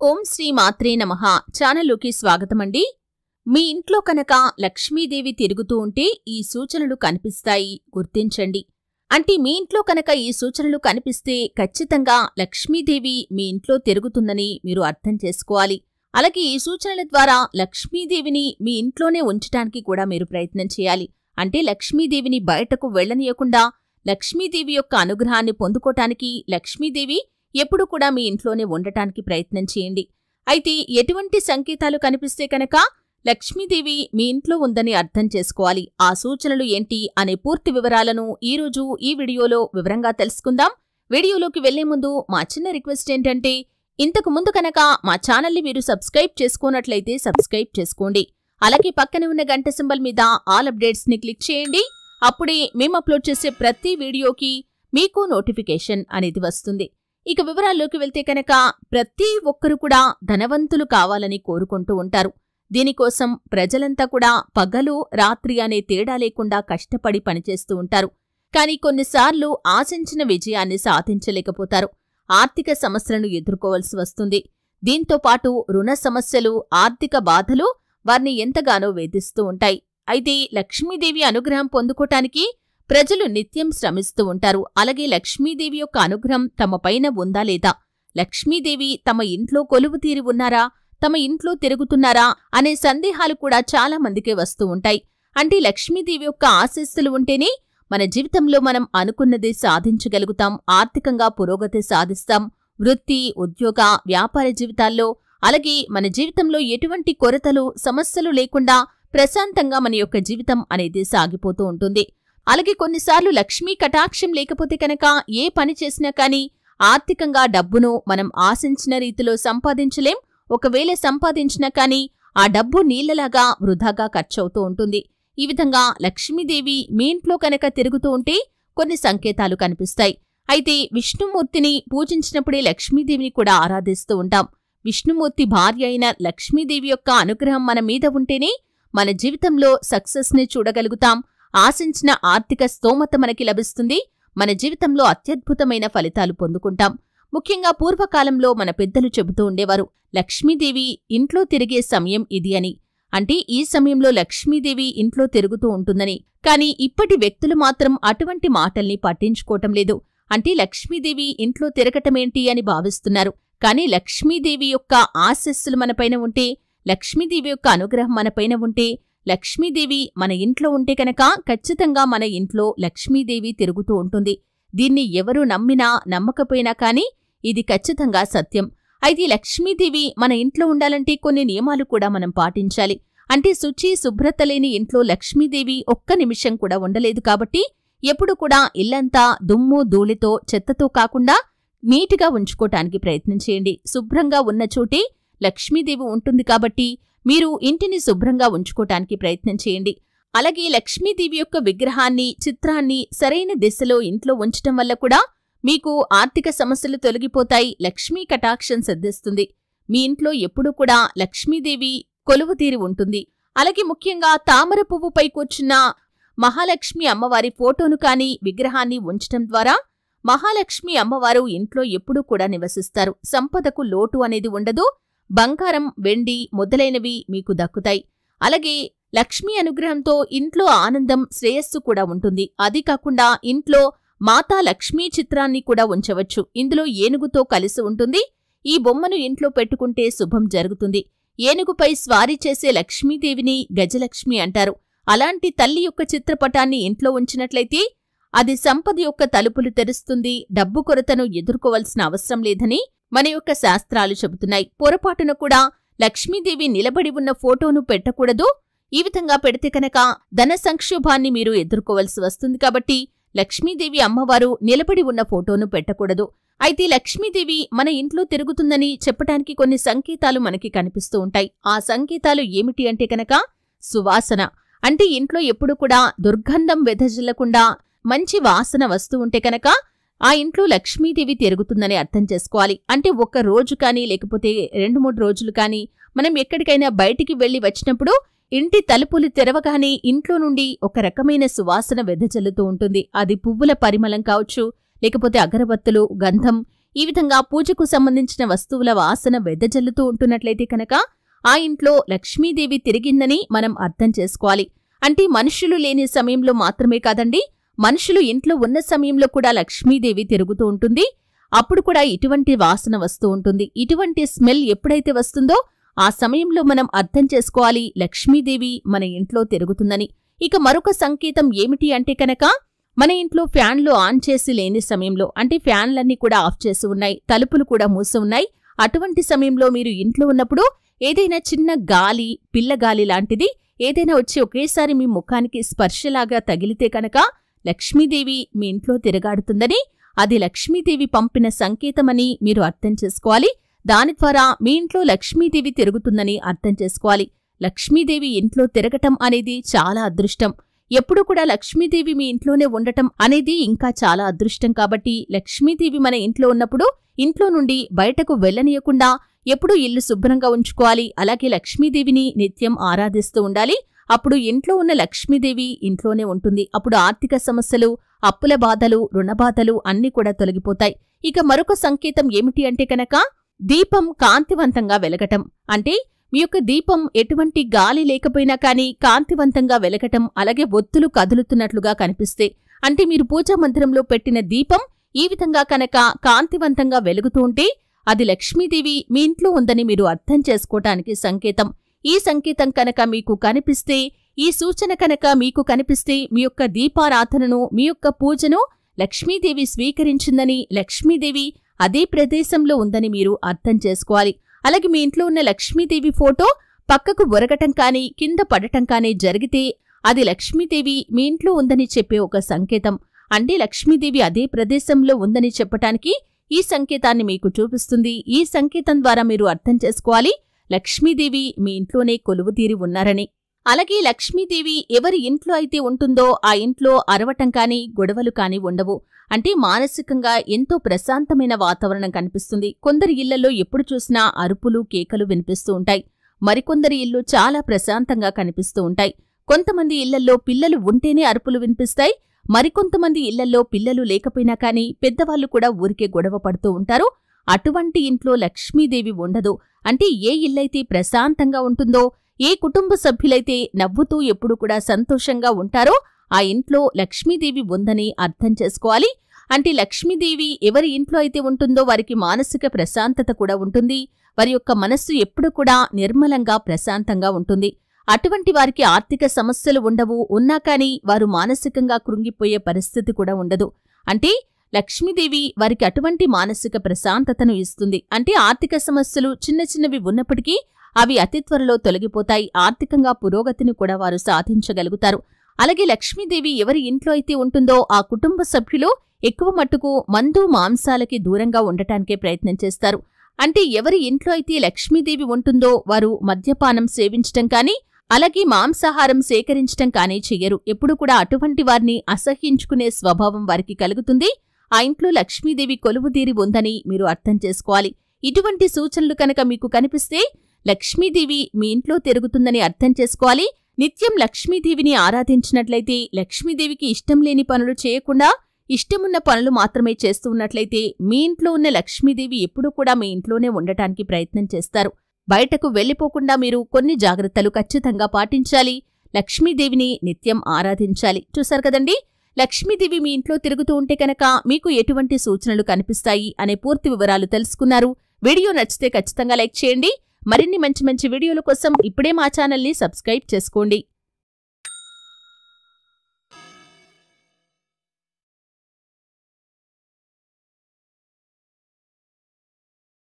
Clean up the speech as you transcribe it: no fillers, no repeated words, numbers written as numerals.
ఓం శ్రీ మాత్రే నమః ఛానల్లోకి స్వాగతమండి. మీ ఇంట్లో కనుక లక్ష్మీదేవి తిరుగుతూ ఉంటే ఈ సూచనలు కనిపిస్తాయి, గుర్తించండి. అంటే మీ ఇంట్లో కనుక ఈ సూచనలు కనిపిస్తే ఖచ్చితంగా లక్ష్మీదేవి మీ ఇంట్లో తిరుగుతుందని మీరు అర్థం చేసుకోవాలి. అలాగే ఈ సూచనల ద్వారా లక్ష్మీదేవిని మీ ఇంట్లోనే ఉంచటానికి కూడా మీరు ప్రయత్నం చేయాలి. అంటే లక్ష్మీదేవిని బయటకు వెళ్లనీయకుండా లక్ష్మీదేవి యొక్క అనుగ్రహాన్ని పొందుకోటానికి లక్ష్మీదేవి ఎప్పుడు కూడా మీ ఇంట్లోనే ఉండటానికి ప్రయత్నం చేయండి. అయితే ఎటువంటి సంకేతాలు కనిపిస్తే కనుక లక్ష్మీదేవి మీ ఇంట్లో ఉందని అర్థం చేసుకోవాలి, ఆ సూచనలు ఏంటి అనే పూర్తి వివరాలను ఈరోజు ఈ వీడియోలో వివరంగా తెలుసుకుందాం. వీడియోలోకి వెళ్లే ముందు మా చిన్న రిక్వెస్ట్ ఏంటంటే, ఇంతకు ముందు కనుక మా ఛానల్ని మీరు సబ్స్క్రైబ్ చేసుకోనట్లయితే సబ్స్క్రైబ్ చేసుకోండి. అలాగే పక్కనే ఉన్న గంట సింబల్ మీద ఆల్ అప్డేట్స్ ని క్లిక్ చేయండి. అప్పుడే మేము అప్లోడ్ చేసే ప్రతి వీడియోకి మీకు నోటిఫికేషన్ అనేది వస్తుంది. ఇక వివరాల్లోకి వెళ్తే కనుక ప్రతి ఒక్కరు కూడా ధనవంతులు కావాలని కోరుకుంటూ ఉంటారు. దీనికోసం ప్రజలంతా కూడా పగలు రాత్రి అనే తేడా లేకుండా కష్టపడి పనిచేస్తూ ఉంటారు. కానీ కొన్నిసార్లు ఆశించిన విజయాన్ని సాధించలేకపోతారు. ఆర్థిక సమస్యలను ఎదుర్కోవాల్సి వస్తుంది. దీంతో పాటు రుణ సమస్యలు, ఆర్థిక బాధలు వారిని ఎంతగానో వేధిస్తూ ఉంటాయి. అయితే లక్ష్మీదేవి అనుగ్రహం పొందుకోటానికి ప్రజలు నిత్యం శ్రమిస్తూ ఉంటారు. అలాగే లక్ష్మీదేవి యొక్క అనుగ్రహం తమ పైన ఉందా లేదా, లక్ష్మీదేవి తమ ఇంట్లో కొలువు తీరి ఉన్నారా, తమ ఇంట్లో తిరుగుతున్నారా అనే సందేహాలు కూడా చాలా మందికి వస్తూ ఉంటాయి. అంటే లక్ష్మీదేవి యొక్క ఆశీస్సులు ఉంటేనే మన జీవితంలో మనం అనుకున్నది సాధించగలుగుతాం, ఆర్థికంగా పురోగతి సాధిస్తాం. వృత్తి, ఉద్యోగ, వ్యాపార జీవితాల్లో అలాగే మన జీవితంలో ఎటువంటి కొరతలు, సమస్యలు లేకుండా ప్రశాంతంగా మన యొక్క జీవితం అనేది సాగిపోతూ ఉంటుంది. అలాగే కొన్నిసార్లు లక్ష్మీ కటాక్షం లేకపోతే కనుక ఏ పని చేసినా కానీ ఆర్థికంగా డబ్బును మనం ఆశించిన రీతిలో సంపాదించలేం. ఒకవేళ సంపాదించినా కానీ ఆ డబ్బు నీళ్లలాగా వృధాగా ఖర్చవుతూ ఉంటుంది. ఈ విధంగా లక్ష్మీదేవి మీ ఇంట్లో కనుక తిరుగుతూ ఉంటే కొన్ని సంకేతాలు కనిపిస్తాయి. అయితే విష్ణుమూర్తిని పూజించినప్పుడే లక్ష్మీదేవిని కూడా ఆరాధిస్తూ ఉంటాం. విష్ణుమూర్తి భార్య అయిన లక్ష్మీదేవి యొక్క అనుగ్రహం మన మీద ఉంటేనే మన జీవితంలో సక్సెస్ని చూడగలుగుతాం. ఆశించిన ఆర్థిక స్తోమత మనకి లభిస్తుంది. మన జీవితంలో అత్యద్భుతమైన ఫలితాలు పొందుకుంటాం. ముఖ్యంగా పూర్వకాలంలో మన పెద్దలు చెబుతూ ఉండేవారు, లక్ష్మీదేవి ఇంట్లో తిరిగే సమయం ఇది అని. అంటే ఈ సమయంలో లక్ష్మీదేవి ఇంట్లో తిరుగుతూ ఉంటుందని. కానీ ఇప్పటి వ్యక్తులు మాత్రం అటువంటి మాటల్ని పట్టించుకోవటం లేదు. అంటే లక్ష్మీదేవి ఇంట్లో తిరగటమేంటి అని భావిస్తున్నారు. కానీ లక్ష్మీదేవి యొక్క ఆశీస్సులు మనపైన ఉంటే, లక్ష్మీదేవి యొక్క అనుగ్రహం మనపైన ఉంటే, లక్ష్మీదేవి మన ఇంట్లో ఉంటే కనుక ఖచ్చితంగా మన ఇంట్లో లక్ష్మీదేవి తిరుగుతూ ఉంటుంది. దీన్ని ఎవరు నమ్మినా నమ్మకపోయినా కానీ ఇది ఖచ్చితంగా సత్యం. అయితే లక్ష్మీదేవి మన ఇంట్లో ఉండాలంటే కొన్ని నియమాలు కూడా మనం పాటించాలి. అంటే శుచి, శుభ్రత లేని ఇంట్లో లక్ష్మీదేవి ఒక్క నిమిషం కూడా ఉండలేదు. కాబట్టి ఎప్పుడు కూడా ఇల్లంతా దుమ్ము, ధూళితో, చెత్తతో కాకుండా నీటిగా ఉంచుకోటానికి ప్రయత్నం చేయండి. శుభ్రంగా ఉన్న చోటే లక్ష్మీదేవి ఉంటుంది కాబట్టి మీరు ఇంటిని శుభ్రంగా ఉంచుకోటానికి ప్రయత్నం చేయండి. అలాగే లక్ష్మీదేవి యొక్క విగ్రహాన్ని, చిత్రాన్ని సరైన దిశలో ఇంట్లో ఉంచటం వల్ల కూడా మీకు ఆర్థిక సమస్యలు తొలగిపోతాయి, లక్ష్మీ కటాక్షం సిద్ధిస్తుంది. మీ ఇంట్లో ఎప్పుడూ కూడా లక్ష్మీదేవి కొలువు తీరి ఉంటుంది. అలాగే ముఖ్యంగా తామర పువ్వుపై కూర్చున్న మహాలక్ష్మి అమ్మవారి ఫోటోను కానీ, విగ్రహాన్ని ఉంచటం ద్వారా మహాలక్ష్మి అమ్మవారు ఇంట్లో ఎప్పుడూ కూడా నివసిస్తారు. సంపదకు లోటు అనేది ఉండదు. బంగారం, వెండి మొదలైనవి మీకు దక్కుతాయి. అలాగే లక్ష్మీ అనుగ్రహంతో ఇంట్లో ఆనందం, శ్రేయస్సు కూడా ఉంటుంది. అది కాకుండా ఇంట్లో మాతా లక్ష్మీ చిత్రాన్ని కూడా ఉంచవచ్చు. ఇందులో ఏనుగుతో కలిసి ఉంటుంది. ఈ బొమ్మను ఇంట్లో పెట్టుకుంటే శుభం జరుగుతుంది. ఏనుగుపై స్వారీ చేసే లక్ష్మీదేవిని గజలక్ష్మి అంటారు. అలాంటి తల్లి యొక్క చిత్రపటాన్ని ఇంట్లో ఉంచినట్లయితే అది సంపద యొక్క తలుపులు తెరుస్తుంది. డబ్బు కొరతను ఎదుర్కోవలసిన అవసరం లేదని మన యొక్క శాస్త్రాలు చెబుతున్నాయి. పొరపాటున కూడా లక్ష్మీదేవి నిలబడి ఉన్న ఫోటోను పెట్టకూడదు. ఈ విధంగా పెడితే కనుక ధన సంక్షోభాన్ని మీరు ఎదుర్కోవలసి వస్తుంది. కాబట్టి లక్ష్మీదేవి అమ్మవారు నిలబడి ఉన్న ఫోటోను పెట్టకూడదు. అయితే లక్ష్మీదేవి మన ఇంట్లో తిరుగుతుందని చెప్పటానికి కొన్ని సంకేతాలు మనకి కనిపిస్తూ ఉంటాయి. ఆ సంకేతాలు ఏమిటి అంటే కనుక సువాసన. అంటే ఇంట్లో ఎప్పుడు కూడా దుర్గంధం వెదజల్లకుండా మంచి వాసన వస్తూ ఉంటే కనుక ఆ ఇంట్లో లక్ష్మీదేవి తిరుగుతుందని అర్థం చేసుకోవాలి. అంటే ఒక్క రోజు కానీ లేకపోతే 2-3 రోజులు కానీ మనం ఎక్కడికైనా బయటికి వెళ్లి వచ్చినప్పుడు ఇంటి తలుపులు తెరవగానే ఇంట్లో నుండి ఒక రకమైన సువాసన వెదజల్లుతూ ఉంటుంది. అది పువ్వుల పరిమళం కావచ్చు, లేకపోతే అగరబత్తులు, గంధం ఈ విధంగా పూజకు సంబంధించిన వస్తువుల వాసన వెదజల్లుతూ ఉంటున్నట్లయితే కనుక ఆ ఇంట్లో లక్ష్మీదేవి తిరిగిందని మనం అర్థం చేసుకోవాలి. అంటే మనుషులు లేని సమయంలో మాత్రమే కాదండి, మనుషులు ఇంట్లో ఉన్న సమయంలో కూడా లక్ష్మీదేవి తిరుగుతూ ఉంటుంది. అప్పుడు కూడా ఇటువంటి వాసన వస్తూ ఉంటుంది. ఇటువంటి స్మెల్ ఎప్పుడైతే వస్తుందో ఆ సమయంలో మనం అర్థం చేసుకోవాలి లక్ష్మీదేవి మన ఇంట్లో తిరుగుతుందని. ఇక మరొక సంకేతం ఏమిటి అంటే కనుక మన ఇంట్లో ఫ్యాన్లు ఆన్ చేసి లేని సమయంలో, అంటే ఫ్యాన్లన్నీ కూడా ఆఫ్ చేసి ఉన్నాయి, తలుపులు కూడా మూసి ఉన్నాయి, అటువంటి సమయంలో మీరు ఇంట్లో ఉన్నప్పుడు ఏదైనా చిన్న గాలి, పిల్లగాలి లాంటిది ఏదైనా వచ్చి ఒకేసారి మీ ముఖానికి స్పర్శలాగా తగిలితే కనుక లక్ష్మీదేవి మీ ఇంట్లో తిరగాడుతుందని, అది లక్ష్మీదేవి పంపిన సంకేతమని మీరు అర్థం చేసుకోవాలి. దాని ద్వారా మీ ఇంట్లో లక్ష్మీదేవి తిరుగుతుందని అర్థం చేసుకోవాలి. లక్ష్మీదేవి ఇంట్లో తిరగటం అనేది చాలా అదృష్టం. ఎప్పుడూ కూడా లక్ష్మీదేవి మీ ఇంట్లోనే ఉండటం అనేది ఇంకా చాలా అదృష్టం. కాబట్టి లక్ష్మీదేవి మన ఇంట్లో ఉన్నప్పుడు ఇంట్లో నుండి బయటకు వెళ్లనీయకుండా ఎప్పుడూ ఇల్లు శుభ్రంగా ఉంచుకోవాలి. అలాగే లక్ష్మీదేవిని నిత్యం ఆరాధిస్తూ ఉండాలి. అప్పుడు ఇంట్లో ఉన్న లక్ష్మీదేవి ఇంట్లోనే ఉంటుంది. అప్పుడు ఆర్థిక సమస్యలు, అప్పుల బాధలు, రుణబాధలు అన్నీ కూడా తొలగిపోతాయి. ఇక మరొక సంకేతం ఏమిటి అంటే కనుక దీపం కాంతివంతంగా వెలగటం. అంటే మీ యొక్క దీపం ఎటువంటి గాలి లేకపోయినా కానీ కాంతివంతంగా వెలగటం, అలాగే ఒత్తులు కదులుతున్నట్లుగా కనిపిస్తే, అంటే మీరు పూజా మందిరంలో పెట్టిన దీపం ఈ విధంగా కనుక కాంతివంతంగా వెలుగుతూ ఉంటే అది లక్ష్మీదేవి మీ ఇంట్లో ఉందని మీరు అర్థం చేసుకోవటానికి సంకేతం. ఈ సంకేతం కనుక మీకు కనిపిస్తే, ఈ సూచన కనుక మీకు కనిపిస్తే మీ యొక్క దీపారాధనను, మీ యొక్క పూజను లక్ష్మీదేవి స్వీకరించిందని, లక్ష్మీదేవి అదే ప్రదేశంలో ఉందని మీరు అర్థం చేసుకోవాలి. అలాగే మీ ఇంట్లో ఉన్న లక్ష్మీదేవి ఫోటో పక్కకు ఒరగటం కానీ కింద పడటం కానీ జరిగితే అది లక్ష్మీదేవి మీ ఇంట్లో ఉందని చెప్పే ఒక సంకేతం. అంటే లక్ష్మీదేవి అదే ప్రదేశంలో ఉందని చెప్పటానికి ఈ సంకేతాన్ని మీకు చూపిస్తుంది. ఈ సంకేతం ద్వారా మీరు అర్థం చేసుకోవాలి లక్ష్మీదేవి మీ ఇంట్లోనే కొలువుతీరి ఉన్నారని. అలాగే లక్ష్మీదేవి ఎవరి ఇంట్లో అయితే ఉంటుందో ఆ ఇంట్లో అరవటం కానీ గొడవలు కానీ ఉండవు. అంటే మానసికంగా ఎంతో ప్రశాంతమైన వాతావరణం కనిపిస్తుంది. కొందరి ఇళ్లలో ఎప్పుడు చూసినా అరుపులు, కేకలు వినిపిస్తూ ఉంటాయి. మరికొందరి ఇల్లు చాలా ప్రశాంతంగా కనిపిస్తూ ఉంటాయి. కొంతమంది ఇళ్లల్లో పిల్లలు ఉంటేనే అరుపులు వినిపిస్తాయి. మరికొంతమంది ఇళ్లల్లో పిల్లలు లేకపోయినా కానీ పెద్దవాళ్లు కూడా ఊరికే గొడవ పడుతూ ఉంటారు. అటువంటి ఇంట్లో లక్ష్మీదేవి ఉండదు. అంటే ఏ ఇల్లైతే ప్రశాంతంగా ఉంటుందో, ఏ కుటుంబ సభ్యులైతే నవ్వుతూ ఎప్పుడు కూడా సంతోషంగా ఉంటారో ఆ ఇంట్లో లక్ష్మీదేవి ఉందని అర్థం చేసుకోవాలి. అంటే లక్ష్మీదేవి ఎవరి ఇంట్లో అయితే ఉంటుందో వారికి మానసిక ప్రశాంతత కూడా ఉంటుంది. వారి యొక్క మనస్సు ఎప్పుడు కూడా నిర్మలంగా ప్రశాంతంగా ఉంటుంది. అటువంటి వారికి ఆర్థిక సమస్యలు ఉండవు. ఉన్నా కానీ వారు మానసికంగా కృంగిపోయే పరిస్థితి కూడా ఉండదు. అంటే లక్ష్మీదేవి వారికి అటువంటి మానసిక ప్రశాంతతను ఇస్తుంది. అంటే ఆర్థిక సమస్యలు చిన్న చిన్నవి ఉన్నప్పటికీ అవి అతి త్వరలో తొలగిపోతాయి. ఆర్థికంగా పురోగతిని కూడా వారు సాధించగలుగుతారు. అలాగే లక్ష్మీదేవి ఎవరి ఇంట్లో అయితే ఉంటుందో ఆ కుటుంబ సభ్యులు ఎక్కువ మట్టుకు మందు, మాంసాలకి దూరంగా ఉండటానికే ప్రయత్నం చేస్తారు. అంటే ఎవరి ఇంట్లో అయితే లక్ష్మీదేవి ఉంటుందో వారు మద్యపానం సేవించటం కానీ, అలాగే మాంసాహారం సేకరించటం కానీ చెయ్యరు. ఎప్పుడు కూడా అటువంటి వారిని అసహ్యించుకునే స్వభావం వారికి కలుగుతుంది. ఆ ఇంట్లో లక్ష్మీదేవి కొలువుదీరి ఉందని మీరు అర్థం చేసుకోవాలి. ఇటువంటి సూచనలు కనుక మీకు కనిపిస్తే లక్ష్మీదేవి మీ ఇంట్లో తిరుగుతుందని అర్థం చేసుకోవాలి. నిత్యం లక్ష్మీదేవిని ఆరాధించినట్లయితే, లక్ష్మీదేవికి ఇష్టం లేని పనులు చేయకుండా ఇష్టమున్న పనులు మాత్రమే చేస్తూ ఉన్నట్లయితే మీ ఇంట్లో ఉన్న లక్ష్మీదేవి ఎప్పుడూ కూడా మీ ఇంట్లోనే ఉండటానికి ప్రయత్నం చేస్తారు. బయటకు వెళ్లిపోకుండా మీరు కొన్ని జాగ్రత్తలు ఖచ్చితంగా పాటించాలి. లక్ష్మీదేవిని నిత్యం ఆరాధించాలి. చూశారు కదండి, లక్ష్మీదేవి మీ ఇంట్లో తిరుగుతూ ఉంటే కనుక మీకు ఎటువంటి సూచనలు కనిపిస్తాయి అనే పూర్తి వివరాలు తెలుసుకున్నారు. వీడియో నచ్చితే ఖచ్చితంగా లైక్ చేయండి. మరిన్ని మంచి మంచి వీడియోల కోసం ఇప్పుడే మా ఛానల్ని సబ్స్క్రైబ్ చేసుకోండి.